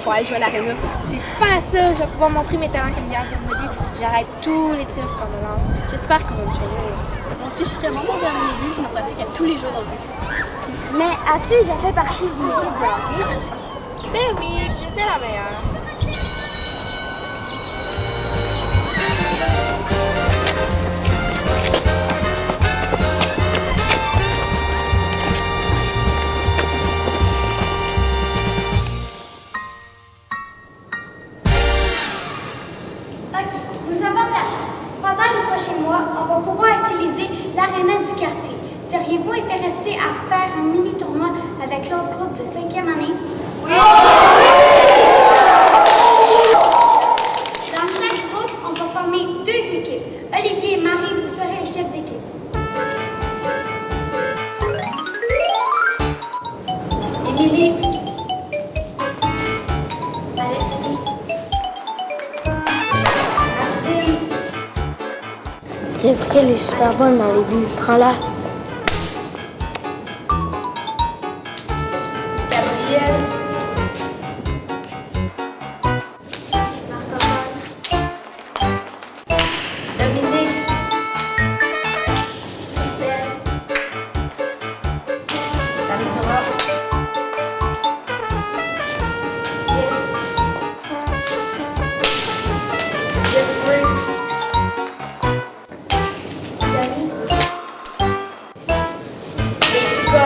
pour aller jouer à l'aréna. C'est super ça, je vais pouvoir montrer mes talents comme gardien de but. J'arrête tous les tirs qu'on me lance. J'espère qu'on va me choisir. Moi aussi, je ferai vraiment mon dernier but, je me pratique à tous les jours dans le but. Mais as-tu déjà fait partie d'une équipe de hockey? Ben oui, j'étais la meilleure. Nous avons de la chance. Pendant les prochains mois, on va pouvoir utiliser l'aréna du quartier. Seriez-vous intéressé à faire un mini-tournoi avec l'autre groupe de 5e année? Oui! Dans chaque groupe, on va former 2 équipes. Olivier et Marie, vous serez les chefs d'équipe. Émilie. Alexis. Gabrielle est super bonne dans les buts. Prends-la. Gabrielle. Dominique. Sandra. Jeffrey. Jessica.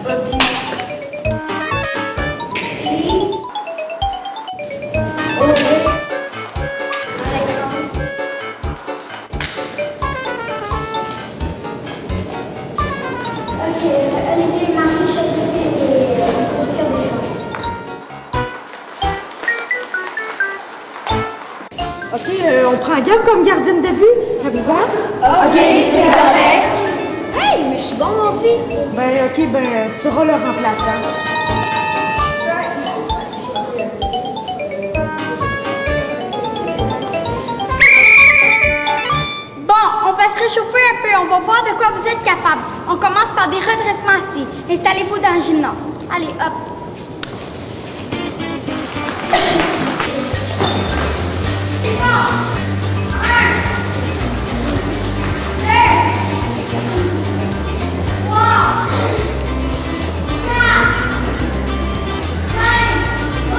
Bobby. Audrey. Ok, Olivier et Marie, choisissez les positions des gens. OK, on prend Gab comme gardienne de but. Ça vous va? Ok, c'est correct. Hey, mais je suis bon moi aussi. Ben, OK, ben, tu seras le remplaçant. Bon, on va se réchauffer un peu. On va voir de quoi vous êtes capable. On commence par des redressements assis. Installez-vous dans le gymnase. Allez, hop. C'est bon. 1, 2,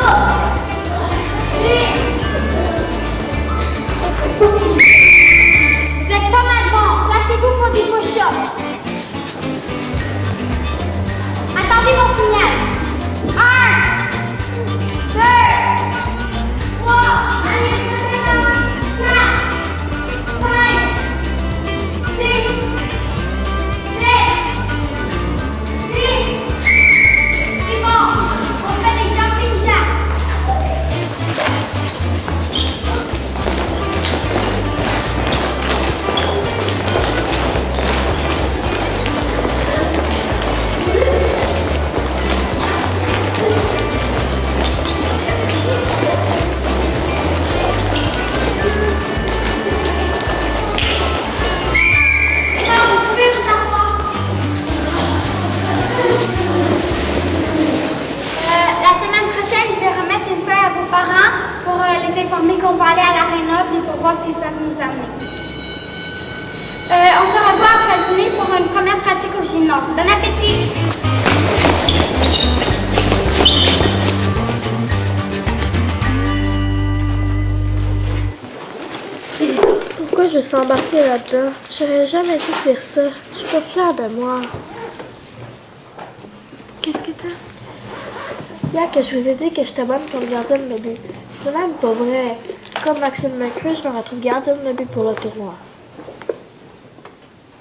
3, 4, 5, 6. Vous êtes pas mal bon. Placez-vous pour des push-ups. Attendez mon signal. 1, 2, 3, allez, 4, 5, 6, 7, 8. C'est bon. On fait des jumping jacks. La semaine prochaine, je vais remettre une feuille à vos parents pour les informer qu'on va aller à l'aréna et pour voir s'ils peuvent nous amener. On se revoit après le dîner pour une première pratique au gymnase. Bon appétit! Pourquoi je suis embarquée là-dedans? J'aurais jamais dû dire ça. Je suis pas fière de moi. Qu'est-ce que t'as? Hier que je vous ai dit que j'étais bonne comme gardienne de but. C'est même pas vrai. Comme Maxime McCray, je me retrouve gardienne de but pour le tournoi.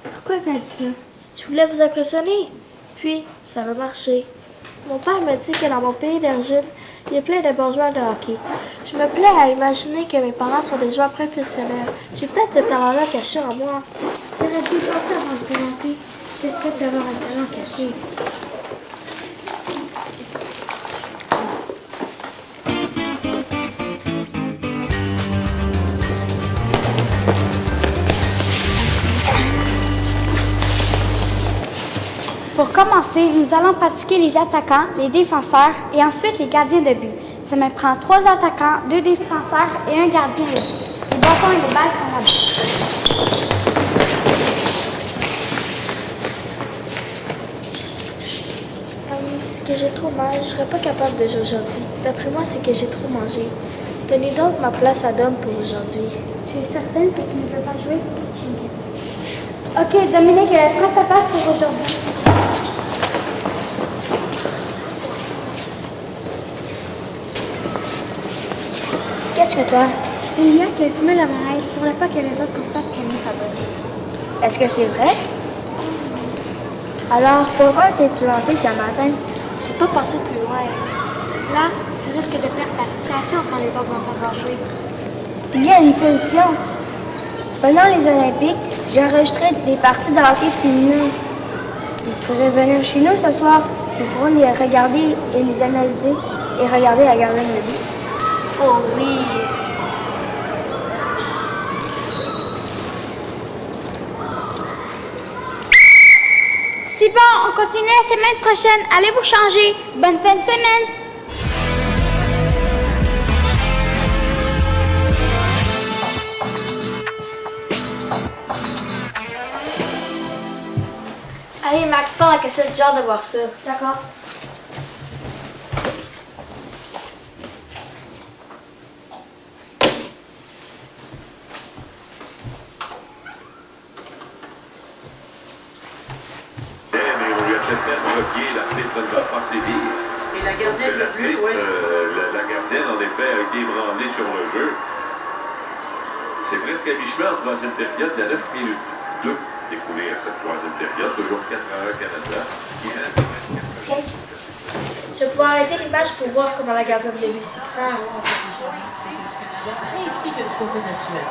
Pourquoi t'as dit ça? Je voulais vous impressionner. Puis, ça a marché. Mon père m'a dit que dans mon pays d'origine, il y a plein de bons joueurs de hockey. Je me plais à imaginer que mes parents sont des joueurs professionnels. J'ai peut-être ce talent-là caché en moi. J'aurais dû penser avant de présenter. J'essaie d'avoir un talent caché. commencer, nous allons pratiquer les attaquants, les défenseurs et ensuite les gardiens de but. Ça me prend 3 attaquants, 2 défenseurs et un gardien de but. Les bâtons et les balles sont là-bas. C'est que j'ai trop mal, je serais pas capable de jouer aujourd'hui. D'après moi, c'est que j'ai trop mangé. Tenez donc ma place à Dom pour aujourd'hui. Tu es certaine que tu ne veux pas jouer? Ok, Dominique, prends ta place pour aujourd'hui. Qu'est-ce que t'as? Il y a que Simon l'oreille pour ne pas que les autres constatent qu'elle n'est pas bonne. Est-ce que c'est vrai? Alors, pourquoi t'es-tu rentré ce matin? J'ai pas pensé plus loin. Là, tu risques de perdre ta réputation quand les autres vont te voir jouer. Il y a une solution. Pendant les Olympiques, j'ai enregistré des parties de hockey féminin. Vous pourrez venir chez nous ce soir. Nous pourrons les regarder et les analyser et regarder la gardienne de but. Oh oui! C'est bon, on continue la semaine prochaine. Allez vous changer. Bonne fin de semaine. Allez, Max, prends la cassette, j'ai hâte de voir ça. D'accord. Et la gardienne le plus, oui. La gardienne, en effet, a été ébranlée sur le jeu. C'est presque à mi-chemin en troisième période, il y a 9 minutes. 2 découlés à cette troisième période, toujours 4-1 Canada. Tiens, je vais pouvoir arrêter l'image pour voir comment la gardienne de but s'y prend. Ainsi que ce qu'on fait national.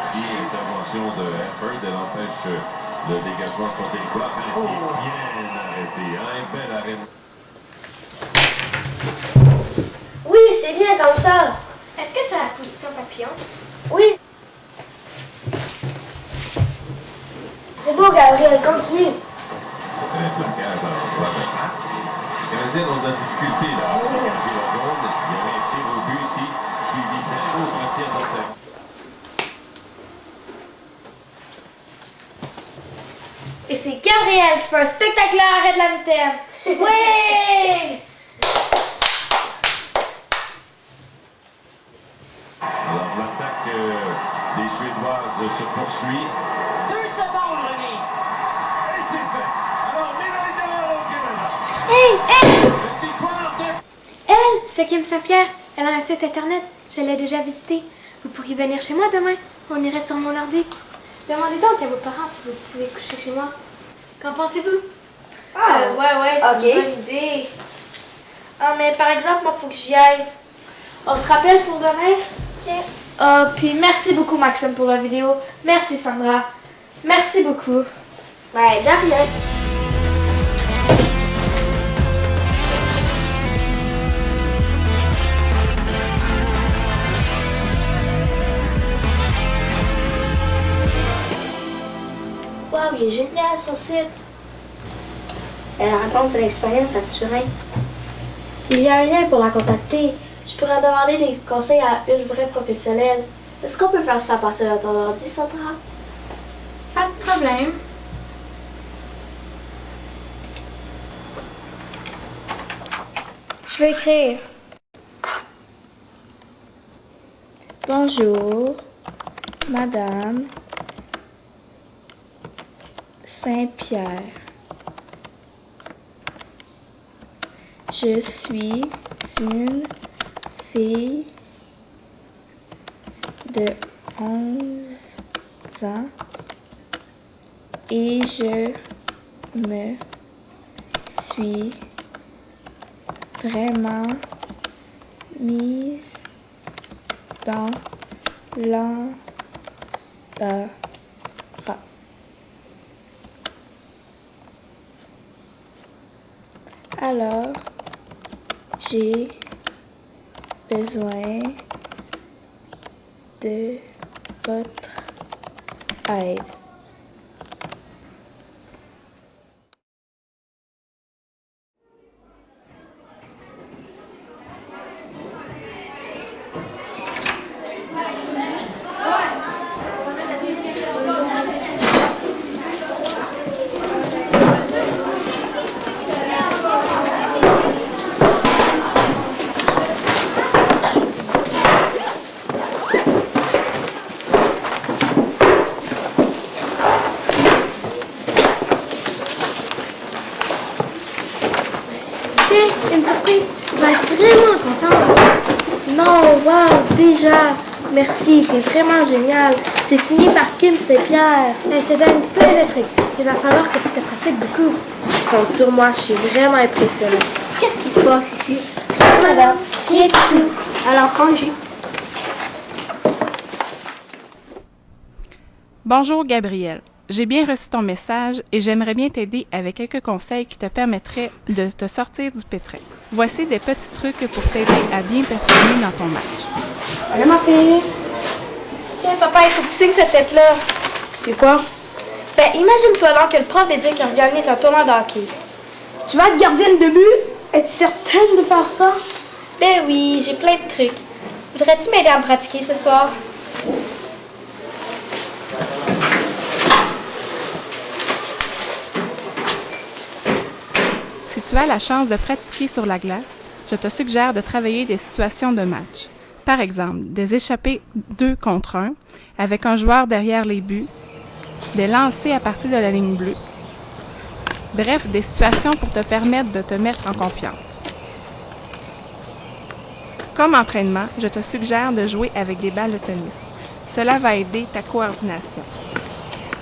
Ici, l'intervention de Efford, elle empêche le dégagement de son territoire. Bien arrêté, un bel arrêt. Oui, c'est bien comme ça. Est-ce que c'est la position papillon? Oui. C'est beau, Gabriel, continue. Un plaquage dans l'endroit de Max. Les Canadiens ont de la difficulté là à dégager la zone. Il y avait un tir au but ici, suivi d'un autre tir dans sa... Et c'est Gabriel qui fait un spectaculaire arrêt de la mitaine. Oui! Alors l'attaque des Suédoises se poursuit. 2 secondes, René. Et c'est fait. Alors, médaille d'or au Canada. Hey! Une victoire de... Elle, c'est Kim Saint-Pierre. Elle a un site internet. Je l'ai déjà visité. Vous pourriez venir chez moi demain. On irait sur mon ordi. Demandez donc à vos parents si vous pouvez coucher chez moi. Qu'en pensez-vous? Ouais, c'est une bonne idée. Ah, mais par exemple, moi, faut que j'y aille. On se rappelle pour demain? Ok. Puis merci beaucoup, Maxime, pour la vidéo. Merci, Sandra. Merci beaucoup. Ouais, de rien. Wow, il est génial, son site. Elle raconte son expérience à Turin. Il y a un lien pour la contacter. Je pourrais demander des conseils à une vraie professionnelle. Est-ce qu'on peut faire ça à partir de ton ordi, Sandra? Pas de problème. Je vais écrire. Bonjour, Madame Saint-Pierre. Je suis une fille de 11 ans et je me suis vraiment mise dans l'embarras. Alors, j'ai besoin de votre aide. Tiens, une surprise. Tu vas être vraiment contente. Non, wow, déjà. Merci, t'es vraiment génial. C'est signé par Kim Saint-Pierre. Elle te donne plein de trucs. Il va falloir que tu te pratiques beaucoup. Compte sur moi, je suis vraiment impressionnée. Qu'est-ce qui se passe ici? Madame, rien du tout. Alors, rangez. Bonjour Gabrielle. J'ai bien reçu ton message et j'aimerais bien t'aider avec quelques conseils qui te permettraient de te sortir du pétrin. Voici des petits trucs pour t'aider à bien performer dans ton match. Allez, ma fille. Tiens, papa, il faut que tu signes cette lettre-là. C'est quoi? Ben, imagine-toi donc que le prof dit qu'il organise un tournoi de hockey. Tu vas être gardienne de but? Es-tu certaine de faire ça? Ben oui, j'ai plein de trucs. Voudrais-tu m'aider à me pratiquer ce soir? Si tu as la chance de pratiquer sur la glace, je te suggère de travailler des situations de match. Par exemple, des échappées 2 contre 1 avec un joueur derrière les buts, des lancers à partir de la ligne bleue. Bref, des situations pour te permettre de te mettre en confiance. Comme entraînement, je te suggère de jouer avec des balles de tennis. Cela va aider ta coordination.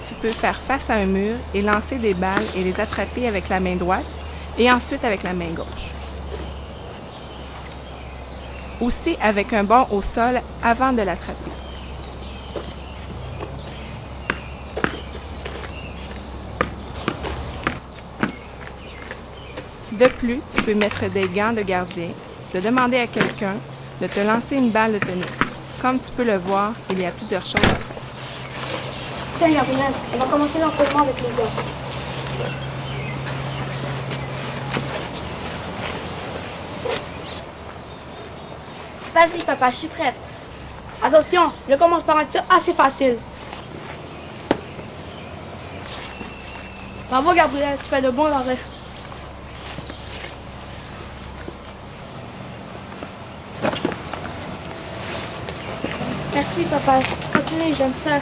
Tu peux faire face à un mur et lancer des balles et les attraper avec la main droite et ensuite avec la main gauche. Aussi avec un bond au sol avant de l'attraper. De plus, tu peux mettre des gants de gardien, de demander à quelqu'un de te lancer une balle de tennis. Comme tu peux le voir, il y a plusieurs choses à faire. Tiens, Gabrielle, on va commencer l'entraînement avec les gars. Vas-y, papa, je suis prête. Attention, je commence par un tir assez facile. Bravo, Gabrielle, tu fais de bons arrêts. Merci, papa. Continue, j'aime ça.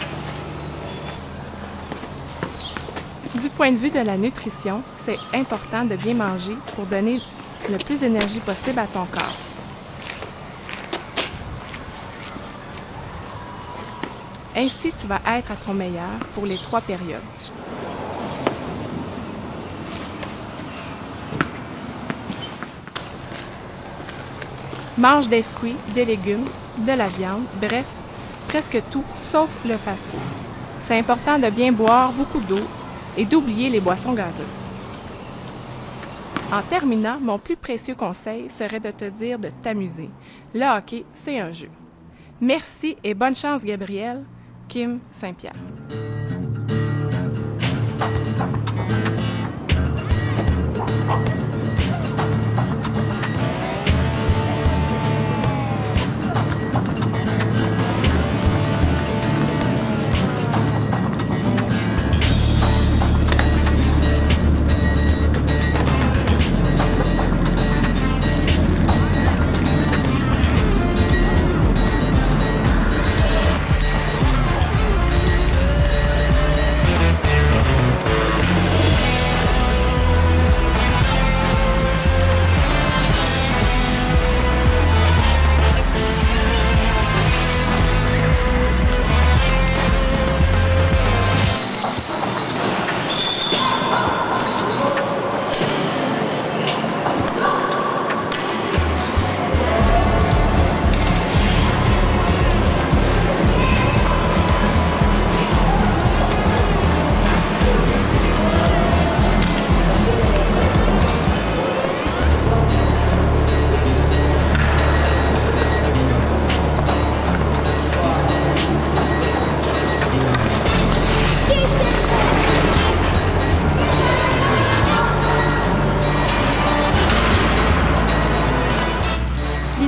Du point de vue de la nutrition, c'est important de bien manger pour donner le plus d'énergie possible à ton corps. Ainsi, tu vas être à ton meilleur pour les 3 périodes. Mange des fruits, des légumes, de la viande, bref, presque tout, sauf le fast-food. C'est important de bien boire beaucoup d'eau et d'oublier les boissons gazeuses. En terminant, mon plus précieux conseil serait de te dire de t'amuser. Le hockey, c'est un jeu. Merci et bonne chance, Gabrielle. Kim Saint-Pierre.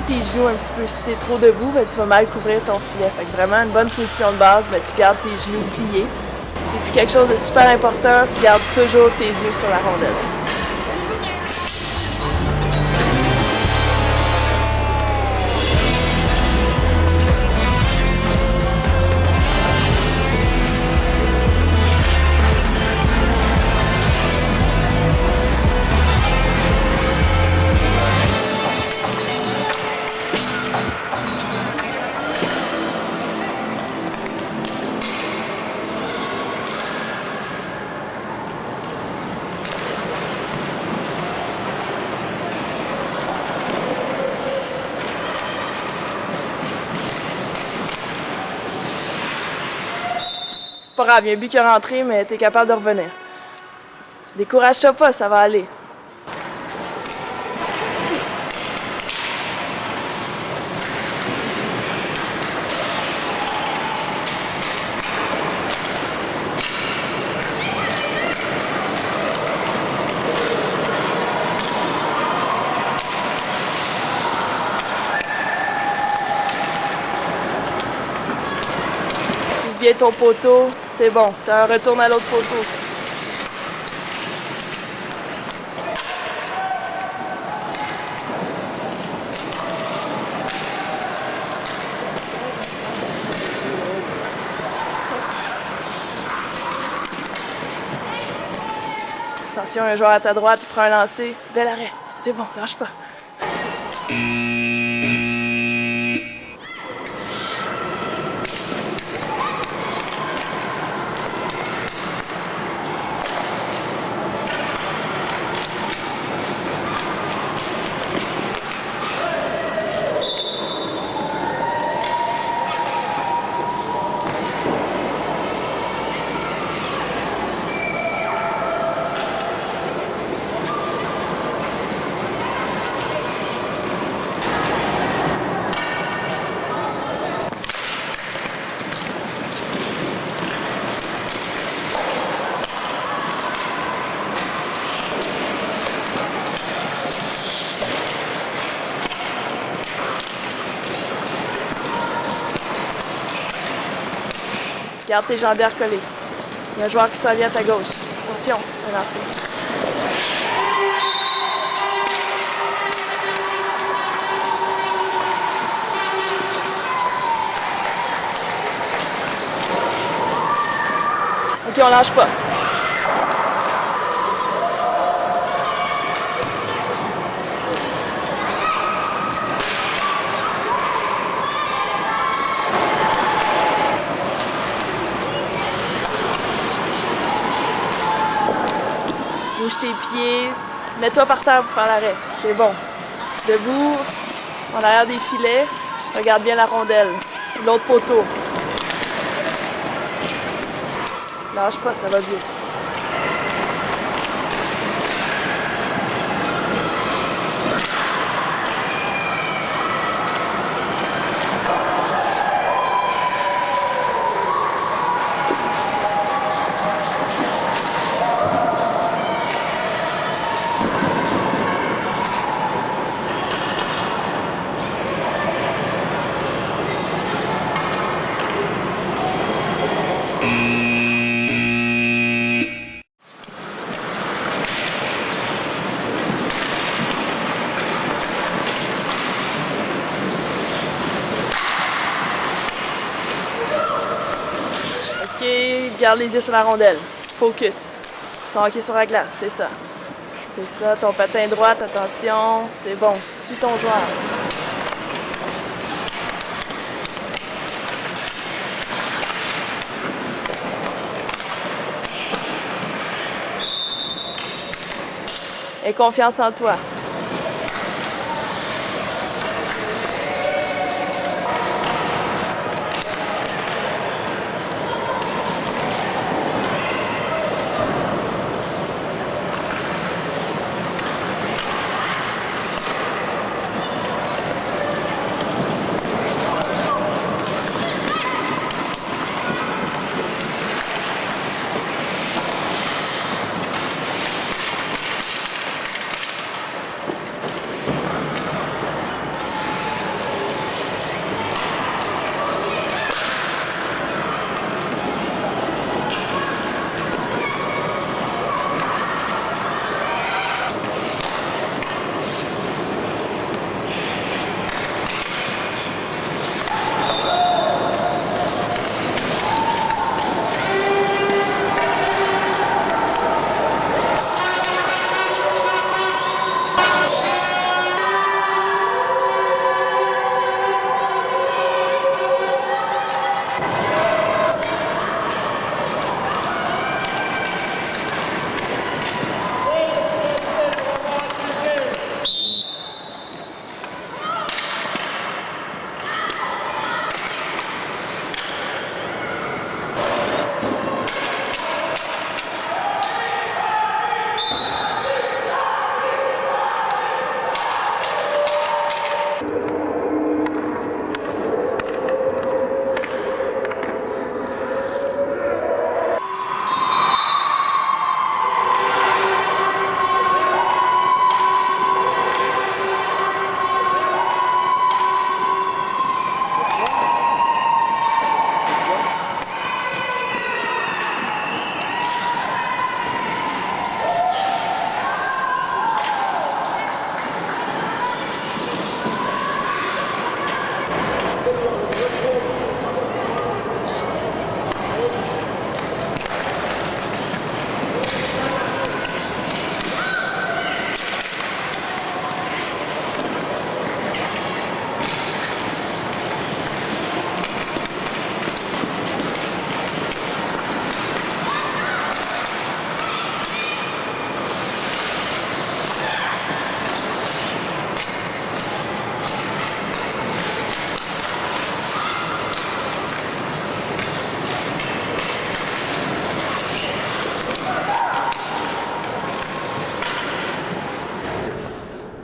Tes genoux un petit peu. Si t'es trop debout, ben, tu vas mal couvrir ton filet. Fait que vraiment, une bonne position de base, ben, tu gardes tes genoux pliés. Et puis quelque chose de super important, garde toujours tes yeux sur la rondelle. pas grave, il y a un but qui est rentré, mais t'es capable de revenir. Décourage-toi pas, ça va aller. Bien ton poteau, c'est bon. Ça retourne à l'autre poteau. Attention, un joueur à ta droite, il prend un lancer. Bel arrêt. C'est bon, lâche pas. Garde tes jambières collées. Il y a un joueur qui s'en vient à ta gauche. Attention, un lancer. Ok, on lâche pas. Bouge tes pieds, mets-toi par terre pour faire l'arrêt. C'est bon. Debout, en arrière des filets, regarde bien la rondelle. L'autre poteau. Lâche pas, ça va bien. Ok, garde les yeux sur la rondelle. Focus. Ton hockey sur la glace, c'est ça. C'est ça, ton patin droite, attention. C'est bon, suis ton joueur. Aie confiance en toi.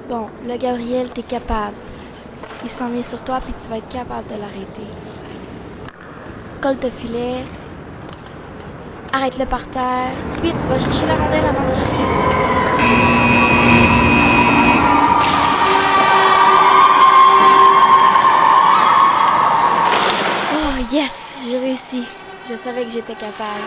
Bon, là, Gabriel, t'es capable. Il s'en vient sur toi, puis tu vas être capable de l'arrêter. Colle ton filet. Arrête-le par terre. Vite, va chercher la rondelle avant qu'il arrive. Oh, yes! J'ai réussi. Je savais que j'étais capable.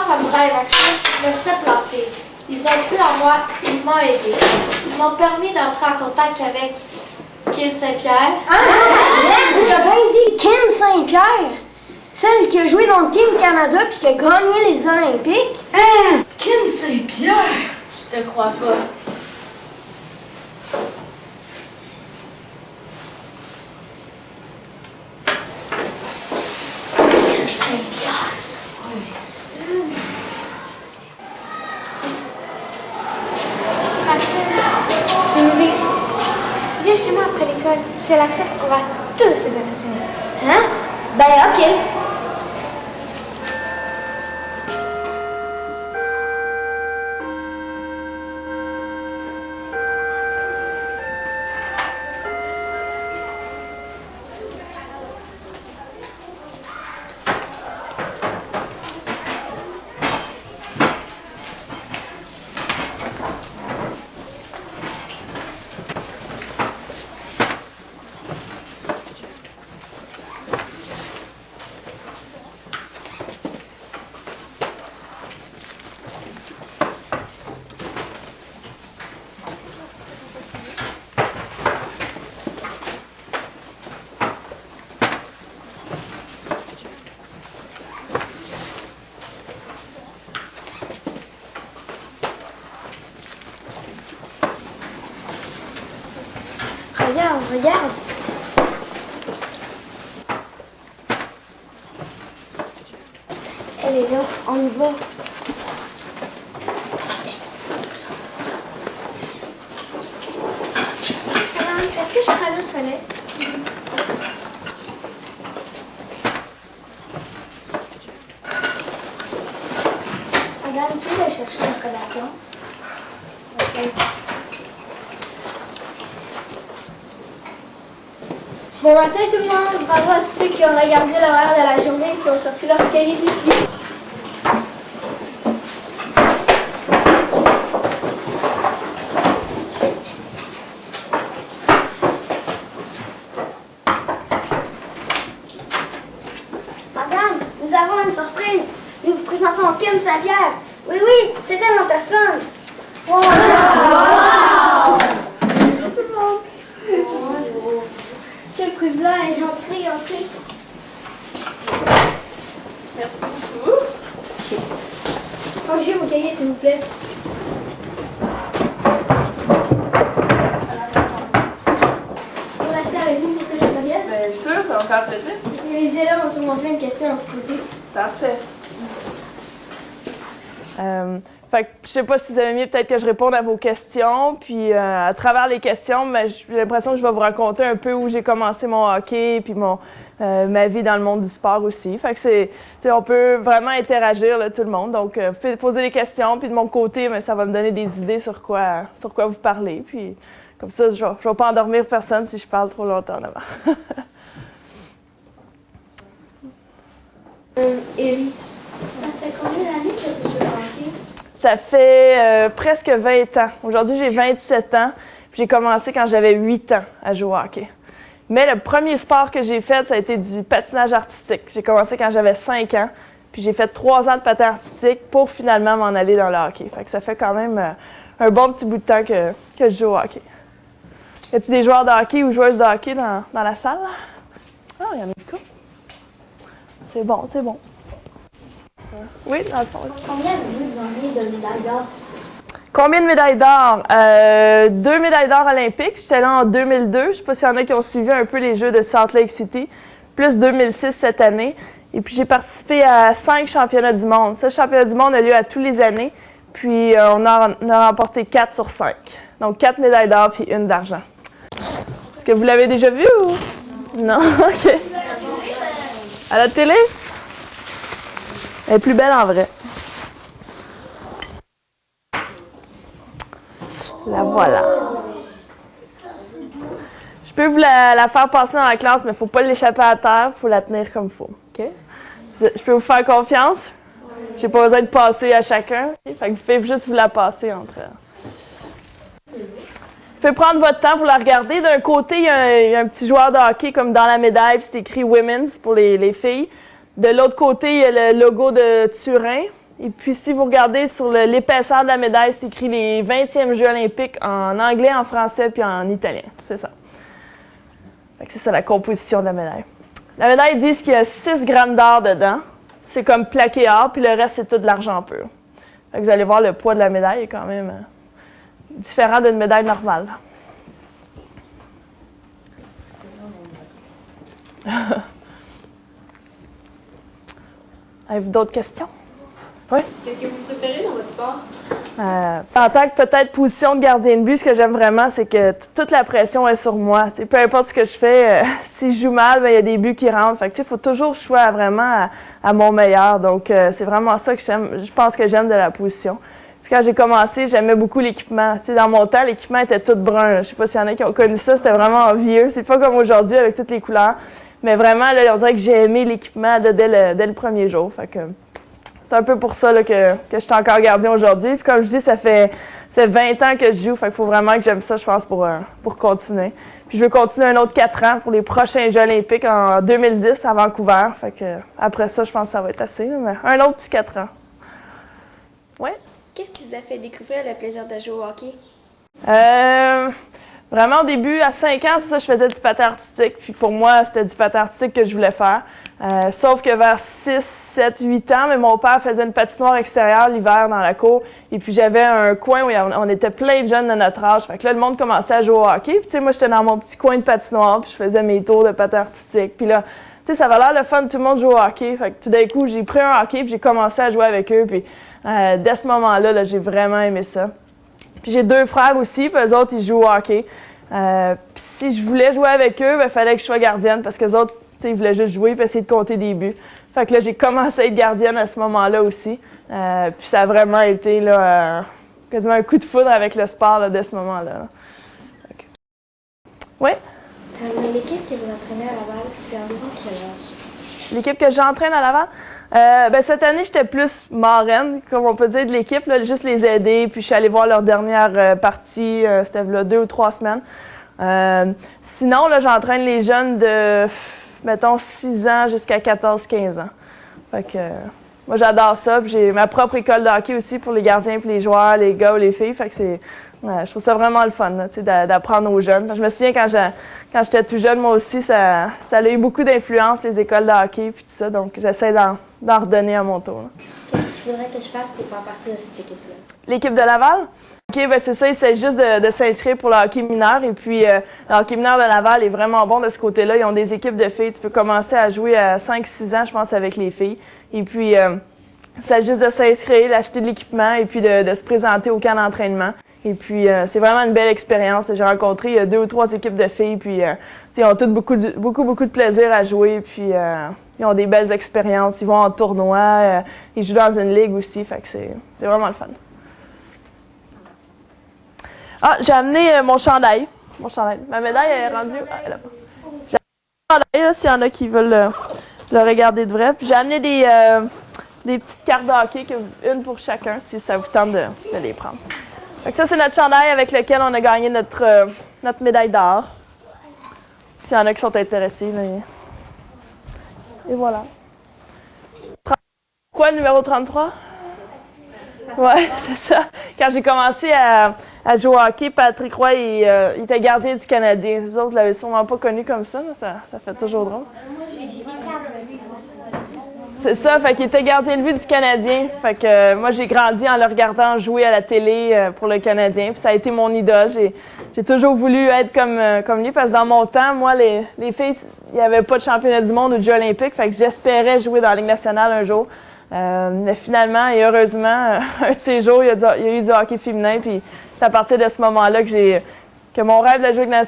Ça me rêve, Axel. Je me serais planté. Ils ont cru en moi, ils m'ont aidé. Ils m'ont permis d'entrer en contact avec Kim Saint-Pierre. T'as bien dit Kim Saint-Pierre? Celle qui a joué dans le Team Canada puis qui a gagné les Olympiques? Hein? Kim Saint-Pierre? Je te crois pas. Kim Saint-Pierre? J'ai une idée. Viens chez moi après l'école. Si elle accepte, on va tous les impressionner. Hein? Ben, OK. Regarde, regarde. Elle est là, on y va. Est-ce que je prends l'autre toilette? Madame, puis aller chercher la collation. Ok. Bon matin tout le monde, bravo à tous ceux qui ont regardé l'horaire de la journée et qui ont sorti leur cahier d'études. Madame, nous avons une surprise. Nous vous présentons Kim Saint-Pierre. Oui, oui, c'est elle en personne. Wow! Bonjour tout le monde. Bonjour. Quel privilège, entrez, entrez. Merci beaucoup. Rangez vos cahiers s'il vous plaît. On va rester avec vous pour que je revienne. Bien sûr, ça va me faire plaisir. Les élèves ont sûrement plein de questions à vous poser. Parfait. Fait que je sais pas si vous avez mieux peut-être que je réponde à vos questions, puis à travers les questions, mais j'ai l'impression que je vais vous raconter un peu où j'ai commencé mon hockey, puis ma vie dans le monde du sport aussi. Fait que on peut vraiment interagir là, tout le monde. Donc, vous pouvez poser des questions, puis de mon côté, mais ça va me donner des idées sur quoi vous parler. Puis comme ça, je vais pas endormir personne si je parle trop longtemps en avant. Élie, ça fait combien d'années que tu joues au hockey? Ça fait presque 20 ans. Aujourd'hui, j'ai 27 ans. J'ai commencé quand j'avais 8 ans à jouer au hockey. Mais le premier sport que j'ai fait, ça a été du patinage artistique. J'ai commencé quand j'avais 5 ans. Puis j'ai fait 3 ans de patin artistique pour finalement m'en aller dans le hockey. Fait que ça fait quand même un bon petit bout de temps que je joue au hockey. Y a-t-il des joueurs de hockey ou joueuses de hockey dans la salle? Ah, il y en a beaucoup. C'est bon, c'est bon. Oui, dans le fond. Combien avez-vous gagné de médailles d'or? Combien de médailles d'or? 2 médailles d'or olympiques. J'étais là en 2002. Je ne sais pas s'il y en a qui ont suivi un peu les Jeux de Salt Lake City. Plus 2006 cette année. Et puis j'ai participé à 5 championnats du monde. Ce championnat du monde a lieu à tous les années. Puis on a remporté 4 sur 5. Donc 4 médailles d'or puis 1 d'argent. Est-ce que vous l'avez déjà vu ou? Non? OK. À la télé? Elle est plus belle en vrai. La voilà. Je peux vous la faire passer dans la classe, mais il ne faut pas l'échapper à terre. Il faut la tenir comme il faut. Okay? Je peux vous faire confiance? Je n'ai pas besoin de passer à chacun. Okay? Fait que vous pouvez juste vous la passer entre... Vous pouvez prendre votre temps pour la regarder. D'un côté, il y a un petit joueur de hockey comme dans la médaille, puis c'est écrit « Women's » pour les filles. De l'autre côté, il y a le logo de Turin. Et puis, si vous regardez sur l'épaisseur de la médaille, c'est écrit les 20e Jeux olympiques en anglais, en français, puis en italien. C'est ça. C'est ça la composition de la médaille. La médaille dit qu'il y a 6 grammes d'or dedans. C'est comme plaqué or, puis le reste, c'est tout de l'argent pur. Vous allez voir, le poids de la médaille est quand même différent d'une médaille normale. Avez-vous d'autres questions? Oui? Qu'est-ce que vous préférez dans votre sport? En tant que peut-être position de gardien de but, ce que j'aime vraiment, c'est que toute la pression est sur moi. T'sais, peu importe ce que je fais, si je joue mal, il y a des buts qui rentrent. Il faut toujours que je sois vraiment à mon meilleur. Donc, c'est vraiment ça que je pense que j'aime de la position. Puis quand j'ai commencé, j'aimais beaucoup l'équipement. Dans mon temps, l'équipement était tout brun. Je ne sais pas s'il y en a qui ont connu ça, c'était vraiment vieux. C'est pas comme aujourd'hui avec toutes les couleurs. Mais vraiment, là, on dirait que j'ai aimé l'équipement dès le premier jour. Fait que, c'est un peu pour ça là, que je suis encore gardien aujourd'hui. Puis comme je dis, ça fait 20 ans que je joue. Fait qu'il faut vraiment que j'aime ça, je pense, pour continuer. Puis je veux continuer un autre 4 ans pour les prochains Jeux olympiques en 2010 à Vancouver. Fait que après ça, je pense que ça va être assez. Mais un autre petit 4 ans. Oui? Qu'est-ce qui vous a fait découvrir le plaisir de jouer au hockey? Vraiment, au début, à 5 ans, c'est ça, je faisais du patin artistique. Puis pour moi, c'était du patin artistique que je voulais faire. Sauf que vers 6, 7, 8 ans, mais mon père faisait une patinoire extérieure l'hiver dans la cour. Et puis j'avais un coin où on était plein de jeunes de notre âge. Fait que là, le monde commençait à jouer au hockey. Puis tu sais, moi, j'étais dans mon petit coin de patinoire, puis je faisais mes tours de patin artistique. Puis là, tu sais, ça avait l'air le fun, tout le monde joue au hockey. Fait que tout d'un coup, j'ai pris un hockey, puis j'ai commencé à jouer avec eux. Puis dès ce moment-là, là, j'ai vraiment aimé ça. Puis j'ai 2 frères aussi, puis eux autres, ils jouent au hockey. Puis si je voulais jouer avec eux, il fallait que je sois gardienne, parce que les autres, ils voulaient juste jouer et essayer de compter des buts. Fait que là, j'ai commencé à être gardienne à ce moment-là aussi. Puis ça a vraiment été là, quasiment un coup de foudre avec le sport là, de ce moment-là. Oui? L'équipe que vous entraînez à Laval, c'est environ quel âge? L'équipe que j'entraîne à Laval? Cette année, j'étais plus marraine, comme on peut dire, de l'équipe, là, juste les aider. Puis je suis allée voir leur dernière partie, c'était là 2 ou 3 semaines. Sinon, là, j'entraîne les jeunes de, mettons, 6 ans jusqu'à 14-15 ans. Fait que, moi, j'adore ça. Puis j'ai ma propre école de hockey aussi pour les gardiens et les joueurs, les gars ou les filles. Fait que je trouve ça vraiment le fun d'apprendre aux jeunes. Je me souviens quand j'étais tout jeune, moi aussi, ça a eu beaucoup d'influence, les écoles de hockey et tout ça. Donc, j'essaie d'en redonner à mon tour. Qu'est-ce qu'il faudrait que je fasse pour faire partie de cette équipe-là? L'équipe de Laval? OK, c'est ça, il s'agit juste de s'inscrire pour le hockey mineur. Et puis, le hockey mineur de Laval est vraiment bon de ce côté-là. Ils ont des équipes de filles. Tu peux commencer à jouer à 5-6 ans, je pense, avec les filles. Et puis, il s'agit juste de s'inscrire, d'acheter de l'équipement et puis de se présenter au camp d'entraînement. Et puis, c'est vraiment une belle expérience. J'ai rencontré 2 ou 3 équipes de filles, puis ils ont toutes beaucoup de plaisir à jouer, puis ils ont des belles expériences. Ils vont en tournoi, ils jouent dans une ligue aussi, fait que c'est vraiment le fun. Ah, j'ai amené mon chandail. Ma médaille est rendue là. J'ai amené mon chandail, s'il y en a qui veulent le regarder de vrai. Puis j'ai amené des des petites cartes de hockey, une pour chacun, si ça vous tente de les prendre. Donc ça, c'est notre chandail avec lequel on a gagné notre médaille d'or. S'il y en a qui sont intéressés. Là. Et voilà. Quoi, le numéro 33? Ouais, c'est ça. Quand j'ai commencé à jouer au hockey, Patrick Roy, il était gardien du Canadien. Les autres, je l'avais sûrement pas connu comme ça, mais ça fait toujours drôle. C'est ça, fait qu'il était gardien de but du Canadien. Fait que moi, j'ai grandi en le regardant jouer à la télé pour le Canadien. Puis ça a été mon idole. J'ai toujours voulu être comme lui parce que dans mon temps, moi, les filles, il n'y avait pas de championnat du monde ou de Jeux olympiques. Fait que j'espérais jouer dans la Ligue nationale un jour. Mais finalement et heureusement, un de ces jours, il y a eu du hockey féminin. Puis c'est à partir de ce moment-là que mon rêve de jouer dans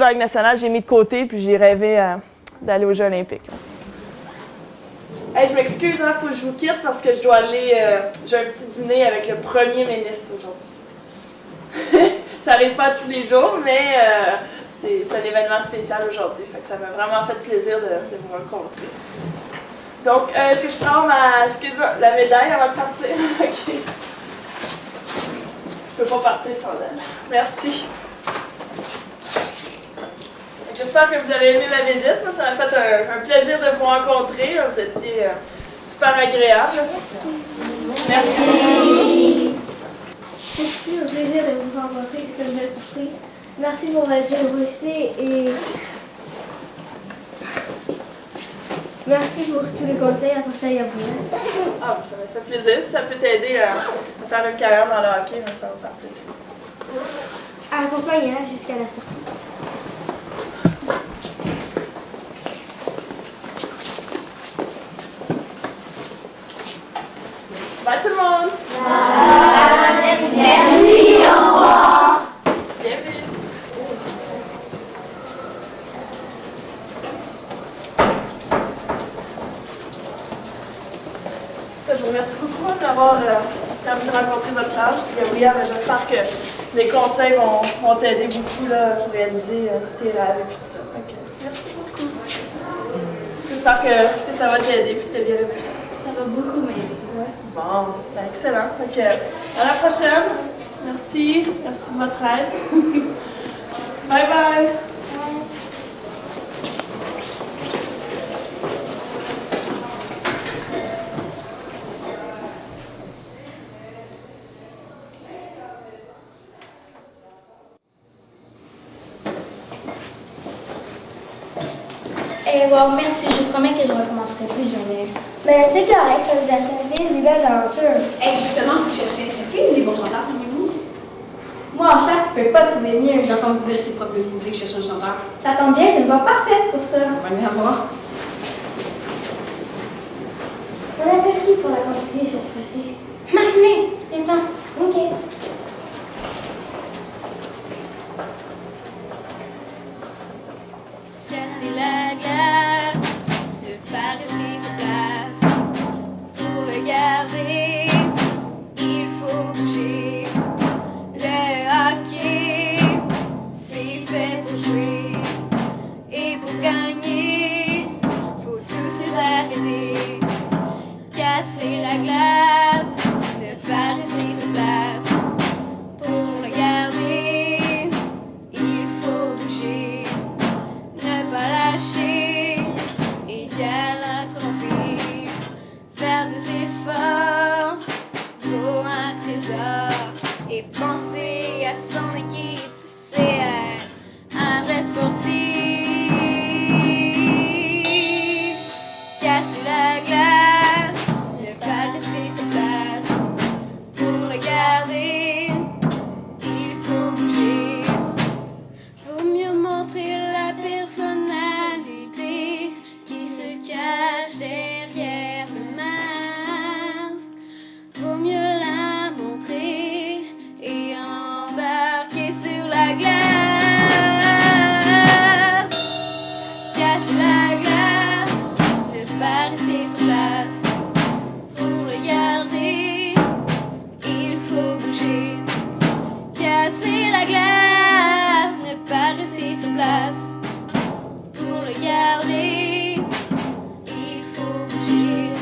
la Ligue nationale, j'ai mis de côté. Puis j'ai rêvé d'aller aux Jeux olympiques. Là. Hey, je m'excuse, il faut que je vous quitte parce que je dois aller. J'ai un petit dîner avec le premier ministre aujourd'hui. Ça n'arrive pas tous les jours, mais c'est un événement spécial aujourd'hui. Fait que ça m'a vraiment fait plaisir de vous rencontrer. Donc, est-ce que je prends la médaille avant de partir? OK. Je ne peux pas partir sans elle. Merci. J'espère que vous avez aimé ma visite. Moi, ça m'a fait un plaisir de vous rencontrer. Vous étiez super agréable. Merci. C'est un plaisir de vous rencontrer. C'est une belle surprise. Merci pour votre générosité et merci pour tous les conseils apportés à vous. Ah, ça m'a fait plaisir. Si ça peut t'aider à faire une carrière dans le hockey, ça va me faire plaisir. Accompagnez-la jusqu'à la sortie. Bye tout le monde! Merci, au revoir! Bienvenue! Je vous remercie beaucoup d'avoir permis de rencontrer votre classe. Puis, William, j'espère que les conseils vont t'aider beaucoup là, pour réaliser tes rêves et tout ça. Okay. Merci beaucoup. J'espère que ça va t'aider et que tu as bien aimé ça. Ça va beaucoup m'aider. Bon, ben excellent. Donc, à la prochaine. Merci. Merci de votre aide. Bye bye. Wow, merci, je vous promets que je ne recommencerai plus jamais. Mais c'est correct, ça vous a fait des belles aventures. Justement, vous cherchez. Est-ce qu'il y a des bons chanteurs parmi vous? Moi, en chant, tu peux pas trouver mieux. J'ai entendu dire que les profs de musique cherchent un chanteur. Ça tombe bien, j'ai une voix parfaite pour ça. On va venir voir. On appelle qui pour la continuer cette fois-ci? Marie-Mé, viens-t'en. Ok. Casser la glace, ne pas rester sur place. Pour le garder, il faut bouger. Le hockey, c'est fait pour jouer. Et pour gagner, faut tous les arrêter. Casser la glace, ne pas rester sur place. Pour le garder, il faut bouger. Ne pas lâcher, égal un trophée. Faire des efforts vaut un trésor. Et penser à son équipe, c'est être un vrai sportif. Casser la glace, ne pas rester sur place. Pour le garder, il faut bouger. Faut mieux montrer la personnalité qui se cache derrière le masque. Faut mieux la montrer et embarquer sur la glace. Casser la glace, ne pas rester sur place. Pour le garder, il faut bouger. Casser la glace, ne pas rester sur place. Pour le garder, il faut bouger.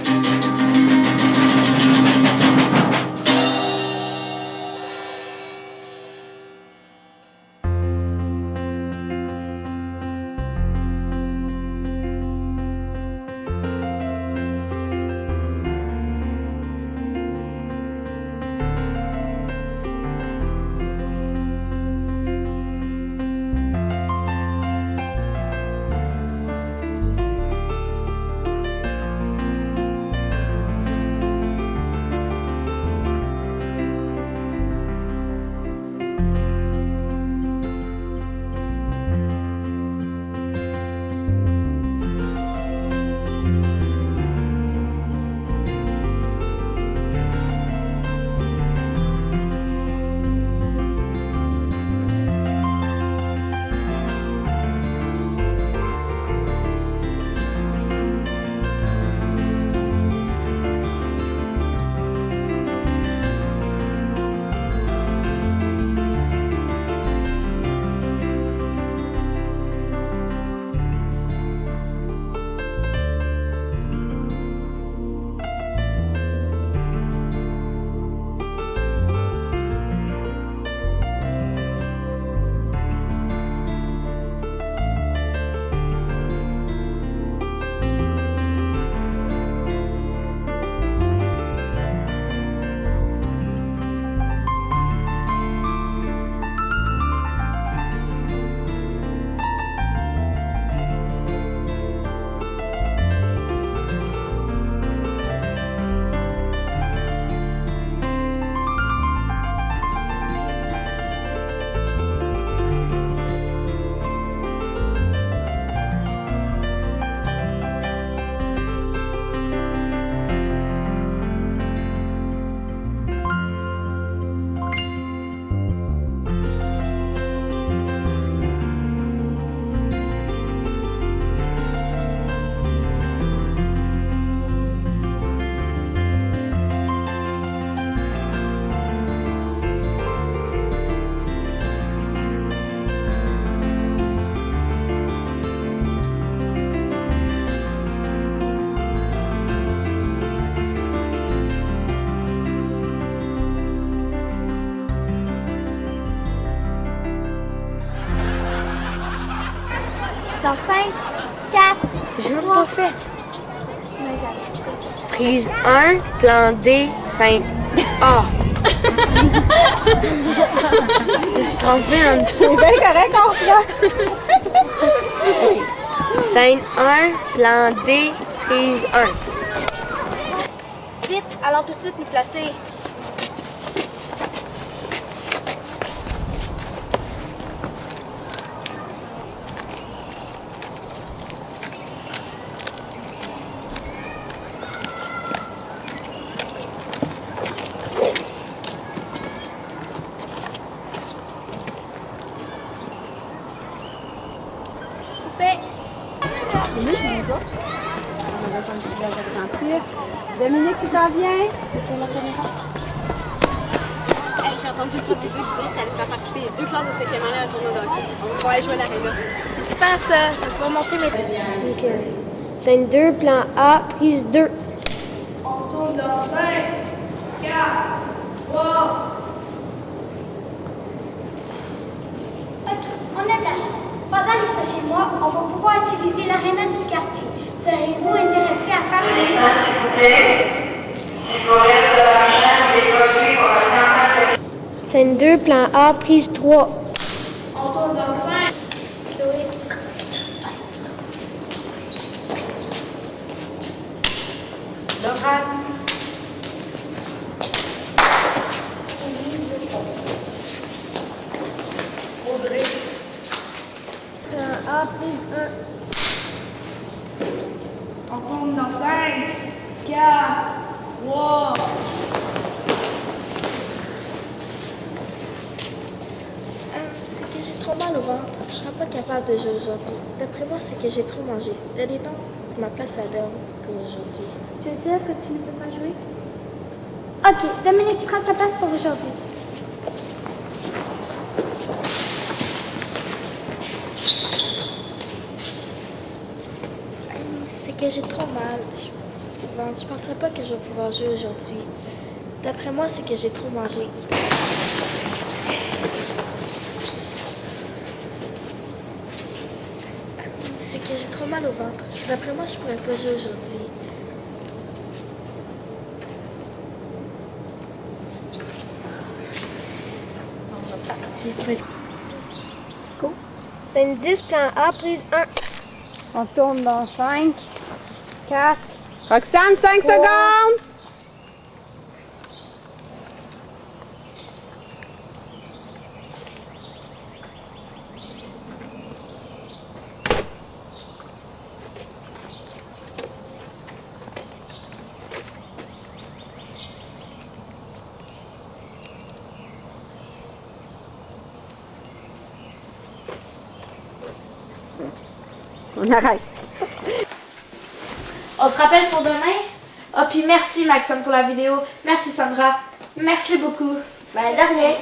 Dans 5, 4, J'ai même pas fait. mais Prise 1, plan D, scène A. Je me suis trompée en dessous. C'est bien correct, on reprend. Scène 1, plan D, prise 1. Vite, allons tout de suite nous placer. Coupé. Dominique, tu t'en viens? Tu tiens la caméra? Hey, j'ai entendu le prof vidéo dire qu'elle allait faire participer les 2 classes de 5e année à un tournoi de hockey. On va pouvoir aller jouer à l'aréna. C'est super ça. Je vais pouvoir montrer mes... Scène 2, plan A, prise 2. On tourne dans 5, 4, 3. On a de la chance. Pendant les prochains mois, on va pouvoir utiliser l'aréna du quartier. Serez-vous intéressé à faire une Scène 2, plan A, prise 3. On tourne dans 5. Laura. Audrey. plan A, prise 1. On tourne dans 5, 4, 3. C'est que j'ai trop mal au ventre. Je serai pas capable de jouer aujourd'hui. D'après moi, c'est que j'ai trop mangé. Donnez donc ma place à Dom pour aujourd'hui. Tu veux dire que tu ne peux pas jouer? Ok, Dominique, prends ta place pour aujourd'hui. C'est que j'ai trop mal. Je penserais pas que je vais pouvoir jouer aujourd'hui. D'après moi, c'est que j'ai trop mangé. C'est que j'ai trop mal au ventre. D'après moi, je pourrais pas jouer aujourd'hui. J'ai pas... Go. Scène 10, plan A, prise 1. On tourne dans 5, 4. Roxane, 5 secondes! On arrête. On se rappelle pour demain? Ah, puis merci Maxime pour la vidéo. Merci Sandra. Merci beaucoup. Ben, de rien.